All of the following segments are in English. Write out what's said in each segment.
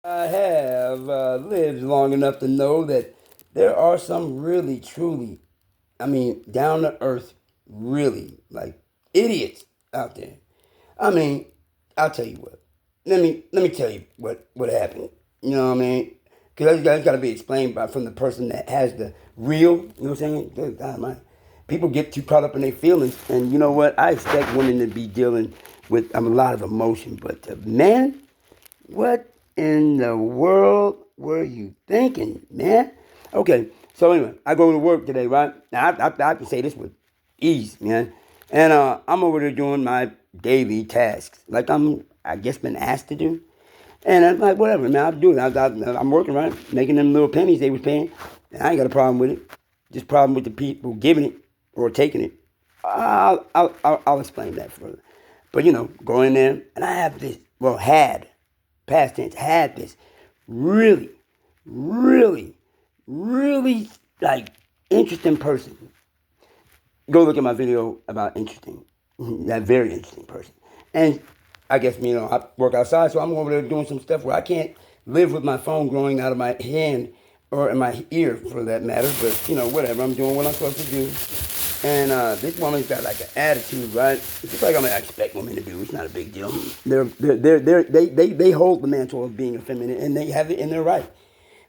I have lived long enough to know that there are some really, truly, down to earth, really, like idiots out there. I mean, I'll tell you what. Let me tell you what happened. You know what I mean? Because that's got to be explained by from the person that has the real. You know what I'm saying? Good God, man. People get too caught up in their feelings, and you know what? I expect women to be dealing with a lot of emotion, but men, what in the world were you thinking, man? Okay, so anyway, I go to work today, right? Now, I can say this with ease, man. And I'm over there doing my daily tasks, like I guess, been asked to do. And I'm like, whatever, man, I'll do it. I'm working, right? Making them little pennies they was paying. And I ain't got a problem with it. Just problem with the people giving it or taking it. I'll explain that further. But, go in there, and I have this, well, past tense, had this really, really, really, like, interesting person. Go look at my video about interesting, that very interesting person. And I guess, I work outside, so I'm over there doing some stuff where I can't live with my phone growing out of my hand or in my ear for that matter. But, whatever, I'm doing what I'm supposed to do. And this woman's got like an attitude, right? It's just like I expect women to do. It's not a big deal. They hold the mantle of being effeminate, and they have it in their right.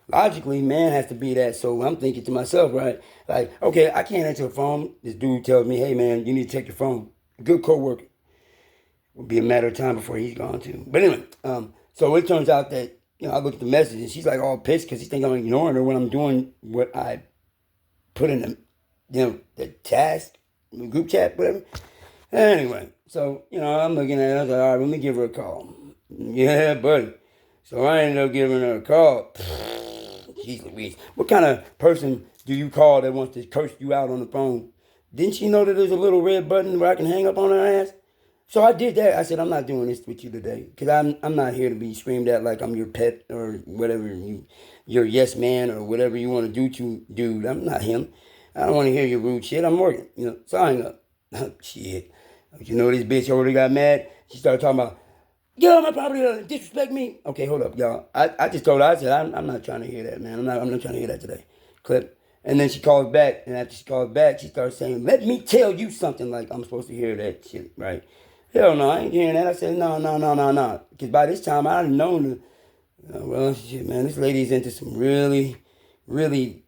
Logically, man has to be that. So I'm thinking to myself, right? Like, okay, I can't answer the phone. This dude tells me, hey, man, you need to check your phone. Good coworker. Will be a matter of time before he's gone too. But anyway, so it turns out that I look at the message and she's like all pissed because she thinks I'm ignoring her when I'm doing what I put in the task, the group chat, whatever. Anyway, so, I'm looking at it. I was like, all right, let me give her a call. Yeah, buddy. So I ended up giving her a call. Jeez Louise. What kind of person do you call that wants to curse you out on the phone? Didn't she know that there's a little red button where I can hang up on her ass? So I did that. I said, I'm not doing this with you today because I'm not here to be screamed at like I'm your pet or whatever your yes man or whatever you want to do to dude. I'm not him. I don't want to hear your rude shit. I'm working, So I hang up. Shit. You know this bitch already got mad. She started talking about get on my property, disrespect me. Okay, hold up, y'all. I just told her, I said, I'm not trying to hear that, man. I'm not trying to hear that today. Clip. And then she calls back, and after she calls back, she starts saying, let me tell you something, like I'm supposed to hear that shit, right? Hell no, I ain't hearing that. I said, no, no, no, no, no. Because by this time, I done known, well, shit, man, this lady's into some really, really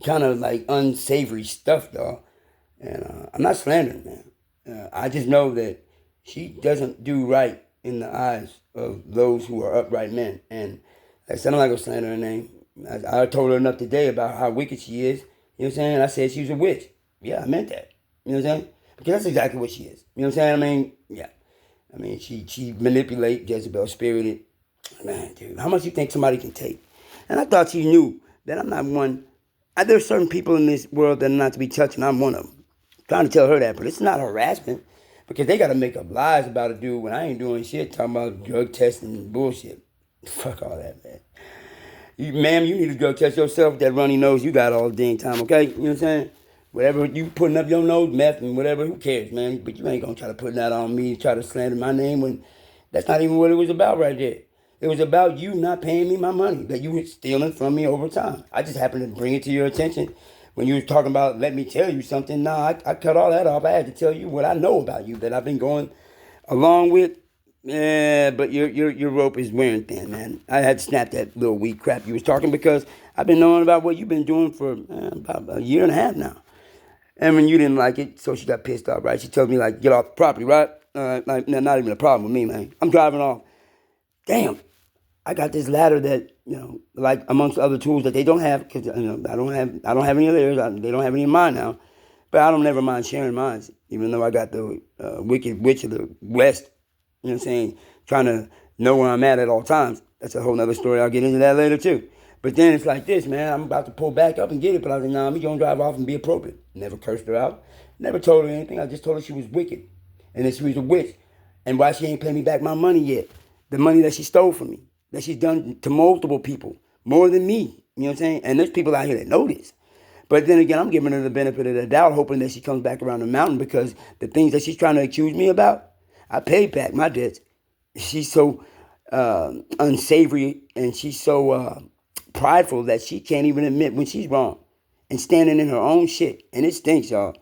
kind of like unsavory stuff, dog. And I'm not slandering, man. I just know that she doesn't do right in the eyes of those who are upright men. And like I said, I'm not going to slander her name. I told her enough today about how wicked she is. You know what I'm saying? I said she was a witch. Yeah, I meant that. You know what I'm saying? Because that's exactly what she is. You know what I'm saying? Yeah. She manipulate Jezebel spirited. Man, dude, how much you think somebody can take? And I thought she knew that I'm not one. There's certain people in this world that are not to be touched, and I'm one of them. I'm trying to tell her that, but it's not harassment because they got to make up lies about a dude when I ain't doing shit, talking about drug testing and bullshit. Fuck all that, man. Ma'am, you need to drug test yourself. That runny nose you got all the dang time, okay? You know what I'm saying? Whatever you putting up your nose, meth and whatever, who cares, man? But you ain't gonna try to put that on me, try to slander my name when that's not even what it was about right there. It was about you not paying me my money that you were stealing from me over time. I just happened to bring it to your attention when you was talking about let me tell you something. Nah, I cut all that off. I had to tell you what I know about you that I've been going along with. Yeah, but your rope is wearing thin, man. I had to snap that little weak crap you was talking because I've been knowing about what you've been doing for about a year and a half now. And when you didn't like it, so she got pissed off, right? She told me like, get off the property, right? Like, not even a problem with me, man. I'm driving off. Damn, I got this ladder that like amongst other tools that they don't have because I don't have any of theirs. They don't have any of mine now, but I don't never mind sharing mine, even though I got the wicked witch of the west. You know what I'm saying? Trying to know where I'm at all times. That's a whole nother story. I'll get into that later too. But then it's like this, man. I'm about to pull back up and get it, but I was like, nah, I'm gonna drive off and be appropriate. Never cursed her out. Never told her anything. I just told her she was wicked and that she was a witch, and why she ain't paying me back my money yet. The money that she stole from me, that she's done to multiple people, more than me. You know what I'm saying? And there's people out here that know this. But then again, I'm giving her the benefit of the doubt, hoping that she comes back around the mountain because the things that she's trying to accuse me about, I paid back my debts. She's so unsavory, and she's so prideful that she can't even admit when she's wrong and standing in her own shit. And it stinks, y'all.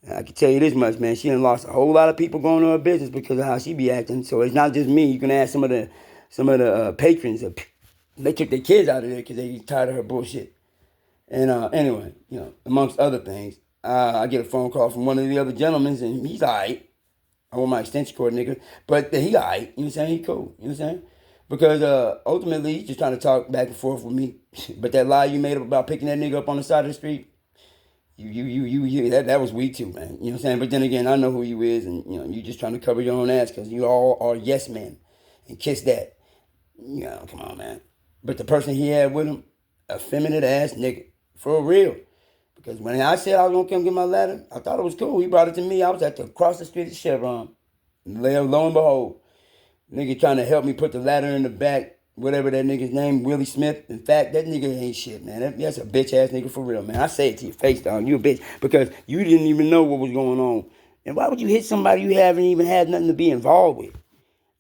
I can tell you this much, man. She done lost a whole lot of people going to her business because of how she be acting. So it's not just me. You can ask some of the patrons. They took their kids out of there because they tired of her bullshit. And anyway, amongst other things, I get a phone call from one of the other gentlemen, and he's all right. I want my extension cord nigga, but he all right. You know what I'm saying? He cool. You know what I'm saying? Because ultimately, he's just trying to talk back and forth with me. But that lie you made up about picking that nigga up on the side of the street, that was weak too, man. You know what I'm saying? But then again, I know who you is, and you just trying to cover your own ass because you all are yes men, and kiss that. Come on, man. But the person he had with him, a feminine ass nigga, for real. Because when I said I was gonna come get my ladder, I thought it was cool. He brought it to me. I was at the across the street of Chevron. Lo and behold, nigga trying to help me put the ladder in the back, whatever that nigga's name, Willie Smith. In fact, that nigga ain't shit, man. That's a bitch ass nigga for real, man. I say it to your face, dog. You a bitch because you didn't even know what was going on. And why would you hit somebody you haven't even had nothing to be involved with?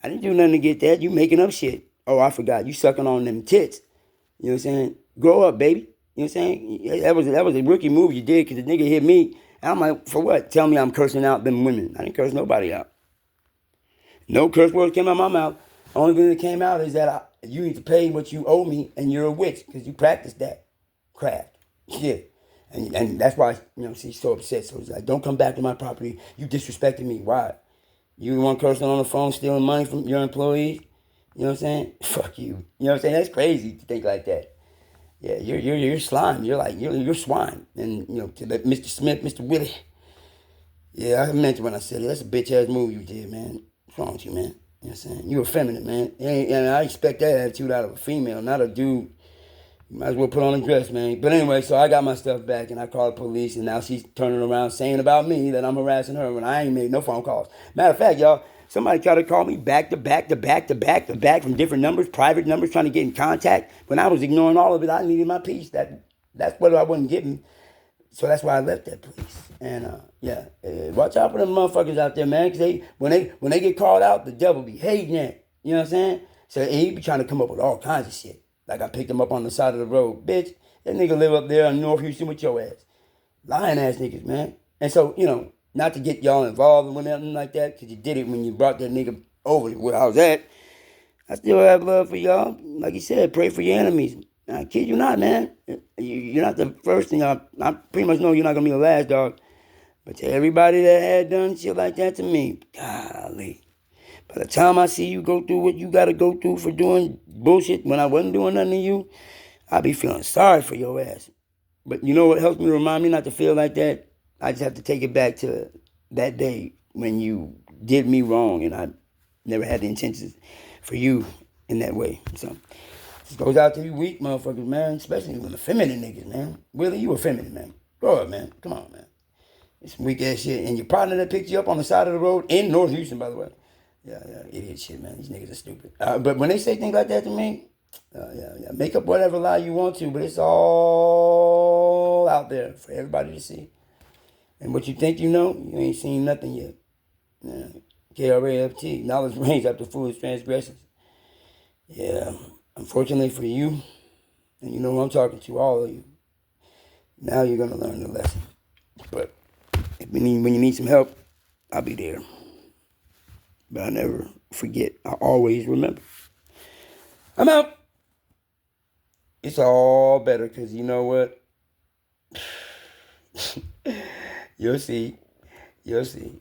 I didn't do nothing to get that. You making up shit. Oh, I forgot. You sucking on them tits. You know what I'm saying? Grow up, baby. You know what I'm saying? That was a rookie move you did because the nigga hit me. And I'm like, for what? Tell me I'm cursing out them women. I didn't curse nobody out. No curse words came out of my mouth. Only thing that came out is that you need to pay what you owe me, and you're a witch because you practiced that craft. Yeah. And that's why, she's so upset. So it's like, don't come back to my property. You disrespected me. Why? You the one cursing on the phone, stealing money from your employees? You know what I'm saying? Fuck you. You know what I'm saying? That's crazy to think like that. Yeah, you're slime. You're swine. And to that Mr. Smith, Mr. Willie. Yeah, I meant it when I said it. That's a bitch ass move you did, man. What's wrong with you, man? You know what I'm saying? You effeminate, man. And I expect that attitude out of a female, not a dude. You might as well put on a dress, man. But anyway, so I got my stuff back and I called the police, and now she's turning around saying about me that I'm harassing her when I ain't made no phone calls. Matter of fact, y'all, somebody tried to call me back to back to back to back to back from different numbers, private numbers, trying to get in contact. When I was ignoring all of it, I needed my peace. That's what I wasn't getting. So that's why I left that place. And watch out for them motherfuckers out there, man. Cause when they get called out, the devil be hating that. You know what I'm saying? So he be trying to come up with all kinds of shit. Like I picked him up on the side of the road, bitch. That nigga live up there in North Houston with your ass, lying ass niggas, man. And so not to get y'all involved with nothing like that, cause you did it when you brought that nigga over where I was at. I still have love for y'all. Like you said, pray for your enemies. I kid you not, man. You're not the first thing. I pretty much know you're not gonna be the last, dog. But to everybody that had done shit like that to me, golly. By the time I see you go through what you gotta go through for doing bullshit when I wasn't doing nothing to you, I be feeling sorry for your ass. But you know what helps me remind me not to feel like that? I just have to take it back to that day when you did me wrong and I never had the intentions for you in that way. So this goes out to you weak motherfuckers, man. Especially when the feminine niggas, man. Willie, you a feminine, man. Grow up, man. Come on, man. It's some weak ass shit. And your partner that picked you up on the side of the road in North Houston, by the way. Yeah, idiot shit, man. These niggas are stupid. But when they say things like that to me, make up whatever lie you want to, but it's all out there for everybody to see. And what you think you know, you ain't seen nothing yet. Yeah. KRAFT, knowledge reigns after foolish transgressions. Yeah, unfortunately for you, and you know who I'm talking to, all of you, now you're going to learn the lesson. But when you need some help, I'll be there. But I never forget. I always remember. I'm out. It's all better because you know what? You'll see. You'll see.